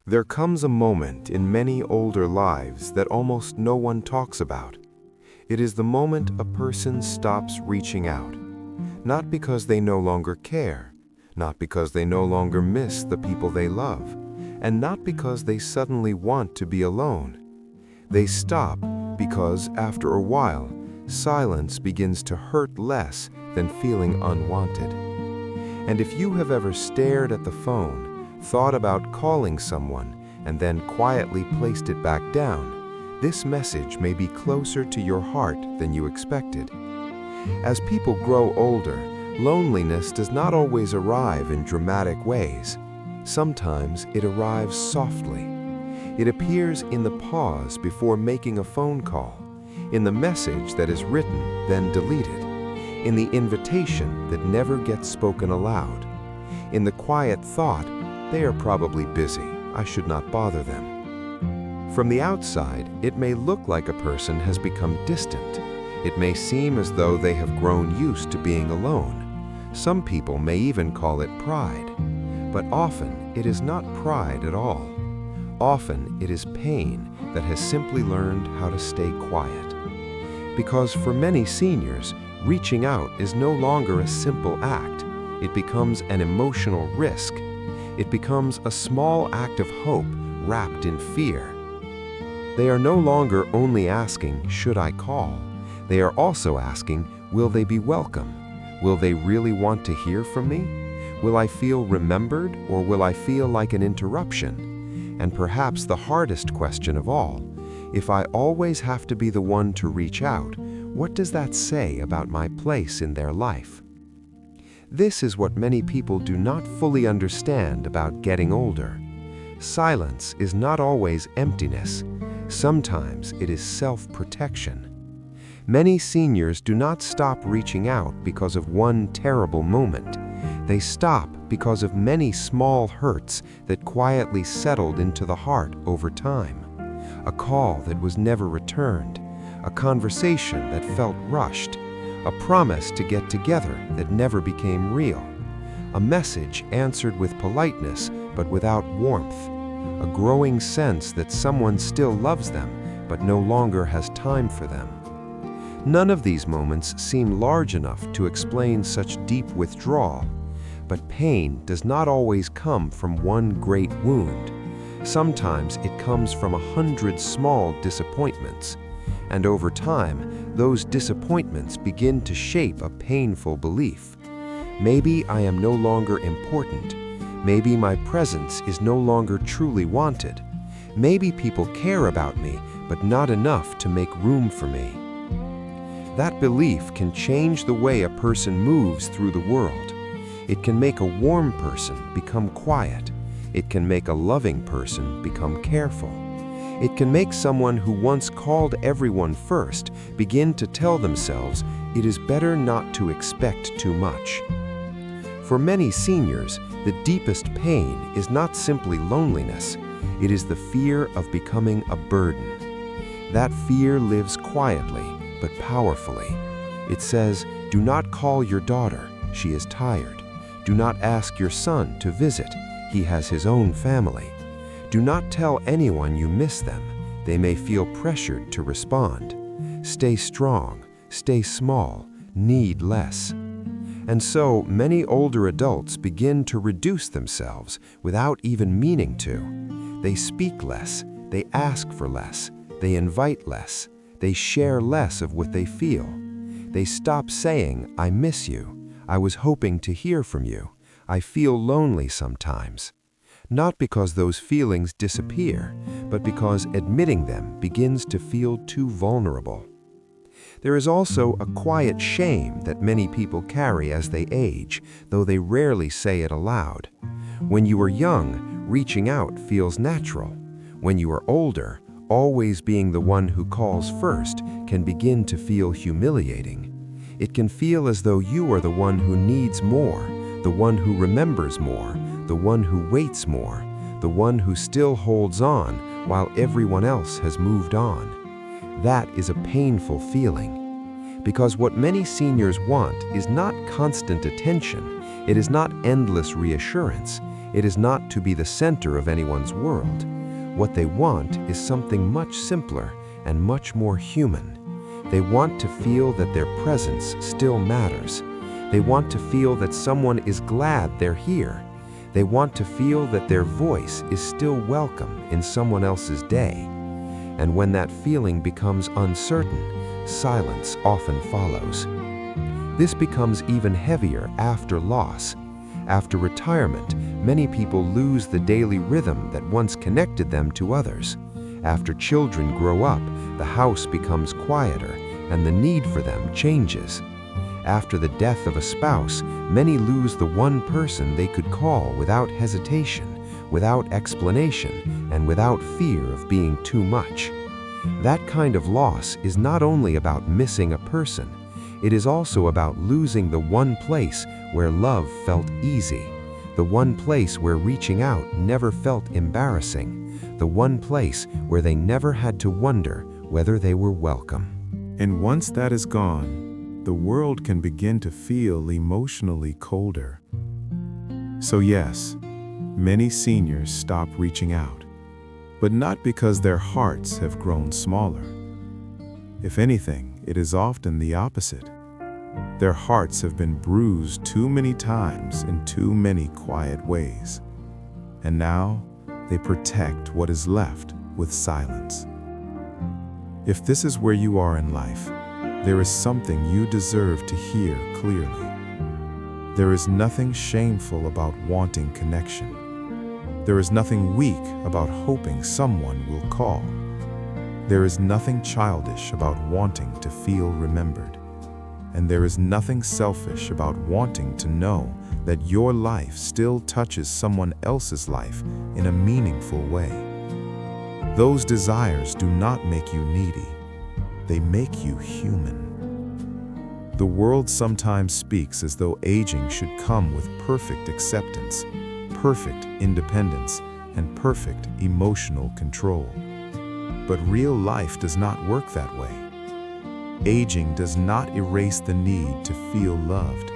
There comes a moment in many older lives that almost no one talks about. It is the moment a person stops reaching out. Not because they no longer care, not because they no longer miss the people they love, and not because they suddenly want to be alone. They stop because, after a while, silence begins to hurt less than feeling unwanted. And if you have ever stared at the phone, thought about calling someone, and then quietly placed it back down, this message may be closer to your heart than you expected. As people grow older, loneliness does not always arrive in dramatic ways. Sometimes it arrives softly. It appears in the pause before making a phone call, in the message that is written then deleted, in the invitation that never gets spoken aloud, in the quiet thought, "They are probably busy, I should not bother them." From the outside, it may look like a person has become distant. It may seem as though they have grown used to being alone. Some people may even call it pride. But often, it is not pride at all. Often, it is pain that has simply learned how to stay quiet. Because for many seniors, reaching out is no longer a simple act. It becomes an emotional risk. It becomes a small act of hope wrapped in fear. They are no longer only asking, "Should I call?" They are also asking, "Will they be welcome? Will they really want to hear from me? Will I feel remembered, or will I feel like an interruption?" And perhaps the hardest question of all, if I always have to be the one to reach out, what does that say about my place in their life? This is what many people do not fully understand about getting older. Silence is not always emptiness. Sometimes it is self-protection. Many seniors do not stop reaching out because of one terrible moment. They stop because of many small hurts that quietly settled into the heart over time. A call that was never returned, a conversation that felt rushed, a promise to get together that never became real, a message answered with politeness but without warmth, a growing sense that someone still loves them but no longer has time for them. None of these moments seem large enough to explain such deep withdrawal, but pain does not always come from one great wound. Sometimes it comes from 100 small disappointments. And over time, those disappointments begin to shape a painful belief. Maybe I am no longer important. Maybe my presence is no longer truly wanted. Maybe people care about me, but not enough to make room for me. That belief can change the way a person moves through the world. It can make a warm person become quiet. It can make a loving person become careful. It can make someone who once called everyone first begin to tell themselves it is better not to expect too much. For many seniors, the deepest pain is not simply loneliness. It is the fear of becoming a burden. That fear lives quietly but powerfully. It says, "Do not call your daughter, she is tired. Do not ask your son to visit, he has his own family. Do not tell anyone you miss them, they may feel pressured to respond. Stay strong, stay small, need less." And so many older adults begin to reduce themselves without even meaning to. They speak less, they ask for less, they invite less, they share less of what they feel. They stop saying, "I miss you, I was hoping to hear from you, I feel lonely sometimes." Not because those feelings disappear, but because admitting them begins to feel too vulnerable. There is also a quiet shame that many people carry as they age, though they rarely say it aloud. When you are young, reaching out feels natural. When you are older, always being the one who calls first can begin to feel humiliating. It can feel as though you are the one who needs more, the one who remembers more, the one who waits more, the one who still holds on while everyone else has moved on. That is a painful feeling, because what many seniors want is not constant attention, it is not endless reassurance, It is not to be the center of anyone's world. What they want is something much simpler and much more human. They want to feel that their presence still matters. They want to feel that someone is glad they're here. They want to feel that their voice is still welcome in someone else's day. And when that feeling becomes uncertain, silence often follows. This becomes even heavier after loss. After retirement, many people lose the daily rhythm that once connected them to others. After children grow up, the house becomes quieter and the need for them changes. After the death of a spouse, many lose the one person they could call without hesitation, without explanation, and without fear of being too much. That kind of loss is not only about missing a person, it is also about losing the one place where love felt easy, the one place where reaching out never felt embarrassing, the one place where they never had to wonder whether they were welcome. And once that is gone, the world can begin to feel emotionally colder. So yes, many seniors stop reaching out, but not because their hearts have grown smaller. If anything, it is often the opposite. Their hearts have been bruised too many times in too many quiet ways, and now they protect what is left with silence. If this is where you are in life, there is something you deserve to hear clearly. There is nothing shameful about wanting connection. There is nothing weak about hoping someone will call. There is nothing childish about wanting to feel remembered. And there is nothing selfish about wanting to know that your life still touches someone else's life in a meaningful way. Those desires do not make you needy. They make you human. The world sometimes speaks as though aging should come with perfect acceptance, perfect independence, and perfect emotional control. But real life does not work that way. Aging does not erase the need to feel loved.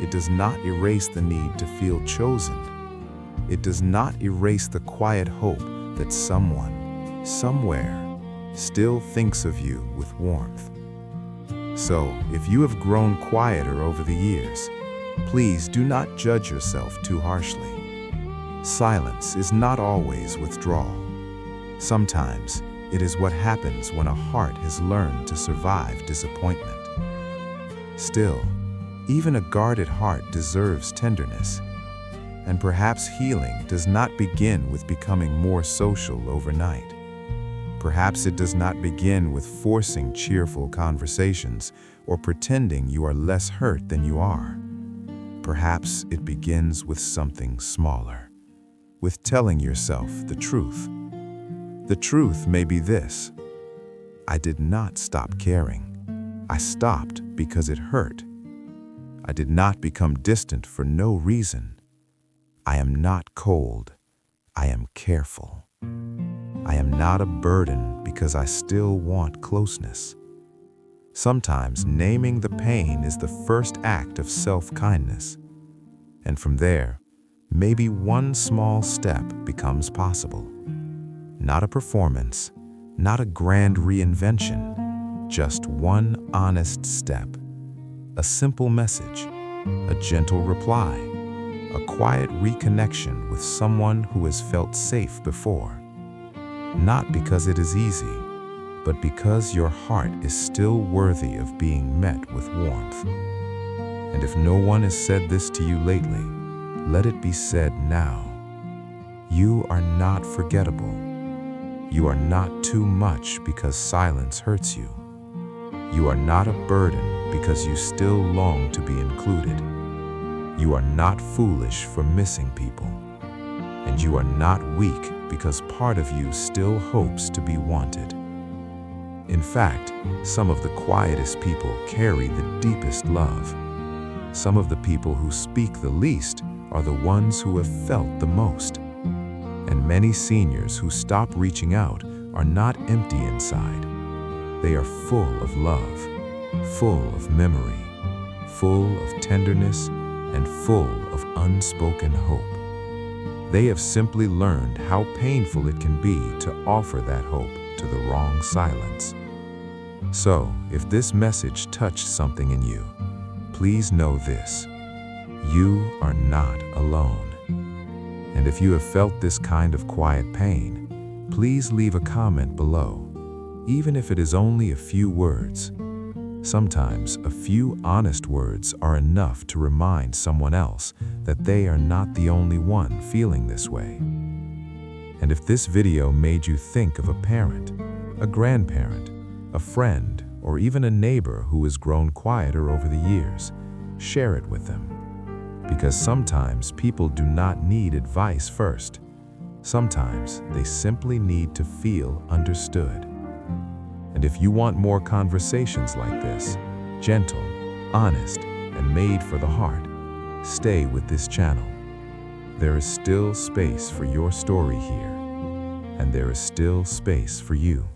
It does not erase the need to feel chosen. It does not erase the quiet hope that someone, somewhere, still thinks of you with warmth. So, if you have grown quieter over the years, please do not judge yourself too harshly. Silence is not always withdrawal. Sometimes, it is what happens when a heart has learned to survive disappointment. Still, even a guarded heart deserves tenderness, and perhaps healing does not begin with becoming more social overnight. Perhaps it does not begin with forcing cheerful conversations or pretending you are less hurt than you are. Perhaps it begins with something smaller, with telling yourself the truth. The truth may be this: I did not stop caring. I stopped because it hurt. I did not become distant for no reason. I am not cold. I am careful. I am not a burden because I still want closeness. Sometimes naming the pain is the first act of self-kindness. And from there, maybe one small step becomes possible. Not a performance, not a grand reinvention, just one honest step. A simple message, a gentle reply, a quiet reconnection with someone who has felt safe before. Not because it is easy, but because your heart is still worthy of being met with warmth. And if no one has said this to you lately, let it be said now. You are not forgettable. You are not too much because silence hurts you. You are not a burden because you still long to be included. You are not foolish for missing people. And you are not weak because part of you still hopes to be wanted. In fact, some of the quietest people carry the deepest love. Some of the people who speak the least are the ones who have felt the most. And many seniors who stop reaching out are not empty inside. They are full of love, full of memory, full of tenderness, and full of unspoken hope. They have simply learned how painful it can be to offer that hope to the wrong silence. So, if this message touched something in you, please know this: you are not alone. And if you have felt this kind of quiet pain, please leave a comment below, even if it is only a few words. Sometimes a few honest words are enough to remind someone else that they are not the only one feeling this way. And if this video made you think of a parent, a grandparent, a friend, or even a neighbor who has grown quieter over the years, share it with them. Because sometimes people do not need advice first. Sometimes they simply need to feel understood. And if you want more conversations like this, gentle, honest, and made for the heart, stay with this channel. There is still space for your story here, and there is still space for you.